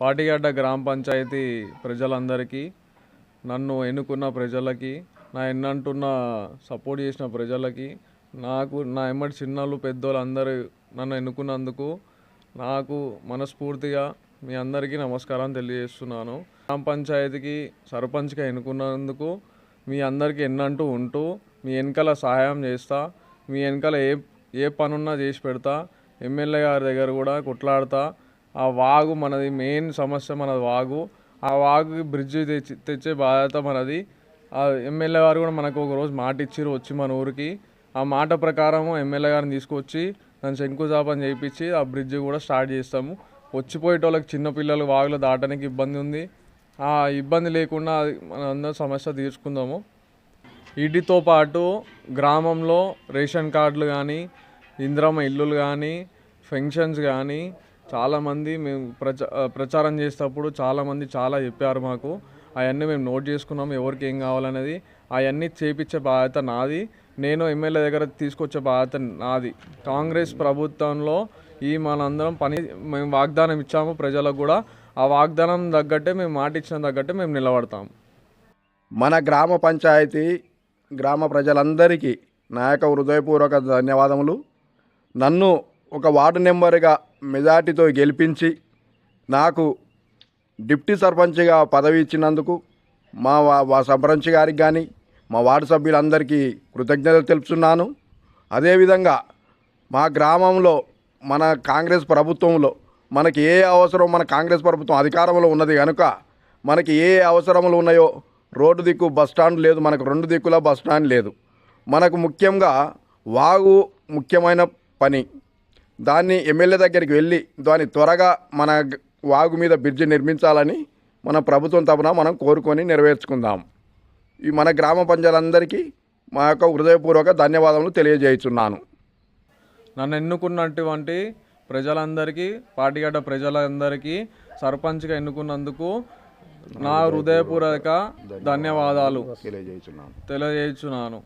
పాటిగడ్డ గ్రామ పంచాయతీ ప్రజలందరికీ, నన్ను ఎన్నుకున్న ప్రజలకి, నా ఎన్నంటున్న సపోర్ట్ చేసిన ప్రజలకి, నా ఎమ్మటి చిన్నలు పెద్దోళ్ళు అందరూ నన్ను ఎన్నుకున్నందుకు నాకు మనస్ఫూర్తిగా మీ అందరికీ నమస్కారం తెలియజేస్తున్నాను. గ్రామ పంచాయతీకి సర్పంచ్గా ఎన్నుకున్నందుకు మీ అందరికీ ఎన్నంటూ ఉంటూ మీ వెనకాల సహాయం చేస్తా, మీ వెనకాల ఏ పనున్నా చేసి పెడతా. ఎమ్మెల్యే గారి దగ్గర కూడా కొట్లాడతా. ఆ వాగు మనది, మెయిన్ సమస్య మనది వాగు. ఆ వాగుకి బ్రిడ్జ్ తెచ్చే బాధ్యత మనది. ఆ ఎమ్మెల్యే గారు కూడా మనకు ఒకరోజు మాట ఇచ్చిరు వచ్చి మన ఊరికి. ఆ మాట ప్రకారం ఎమ్మెల్యే గారిని తీసుకొచ్చి దాన్ని శంకుస్థాపన చేయించి ఆ బ్రిడ్జ్ కూడా స్టార్ట్ చేస్తాము. వచ్చిపోయేటోళ్ళకి చిన్నపిల్లలు వాగులో దాటడానికి ఇబ్బంది ఉంది. ఆ ఇబ్బంది లేకుండా మన అందరం సమస్య తీర్చుకుందాము. వీటితో పాటు గ్రామంలో రేషన్ కార్డులు కానీ, ఇందిరమ్మ ఇల్లులు కానీ, ఫంక్షన్స్ కానీ చాలామంది మేము ప్రచారం చేసేటప్పుడు చాలామంది చాలా చెప్పారు మాకు. అవన్నీ మేము నోట్ చేసుకున్నాము, ఎవరికి ఏం కావాలనేది. అవన్నీ చేపించే బాధ్యత నాది. నేను ఎమ్మెల్యే దగ్గర తీసుకొచ్చే బాధ్యత నాది. కాంగ్రెస్ ప్రభుత్వంలో మనందరం మేము వాగ్దానం ఇచ్చాము ప్రజలకు కూడా. ఆ వాగ్దానం తగ్గట్టే, మేము మాట ఇచ్చిన తగ్గట్టే మేము నిలబడతాము. మన గ్రామ పంచాయతీ గ్రామ ప్రజలందరికీ నా యొక్క హృదయపూర్వక ధన్యవాదములు. నన్ను ఒక వార్డు నెంబర్గా మెజార్టీతో గెలిపించి నాకు డిప్టీ సర్పంచ్గా పదవి ఇచ్చినందుకు మా సర్పంచ్ గారికి కానీ, మా వార్డు సభ్యులందరికీ కృతజ్ఞతలు తెలుపుతున్నాను. అదేవిధంగా మా గ్రామంలో మన కాంగ్రెస్ ప్రభుత్వంలో మనకి ఏ అవసరం, మన కాంగ్రెస్ ప్రభుత్వం అధికారంలో ఉన్నది కనుక మనకి ఏ అవసరములు ఉన్నాయో, రోడ్డు దిక్కు బస్ స్టాండ్ లేదు, మనకు 2 దిక్కుల బస్ స్టాండ్ లేదు. మనకు ముఖ్యంగా వాగు ముఖ్యమైన పని. దాన్ని ఎమ్మెల్యే దగ్గరికి వెళ్ళి దాన్ని త్వరగా మన వాగు మీద బ్రిడ్జి నిర్మించాలని మన ప్రభుత్వం తరపున మనం కోరుకొని నెరవేర్చుకుందాం. ఈ మన గ్రామ పంచాయతీలందరికీ మా యొక్క హృదయపూర్వక ధన్యవాదములు తెలియజేస్తున్నాను. నన్ను ఎన్నుకున్నటువంటి ప్రజలందరికీ, పాటిగడ్డ ప్రజలందరికీ సర్పంచ్గా ఎన్నుకున్నందుకు నా హృదయపూర్వక ధన్యవాదాలు తెలియజేస్తున్నాను.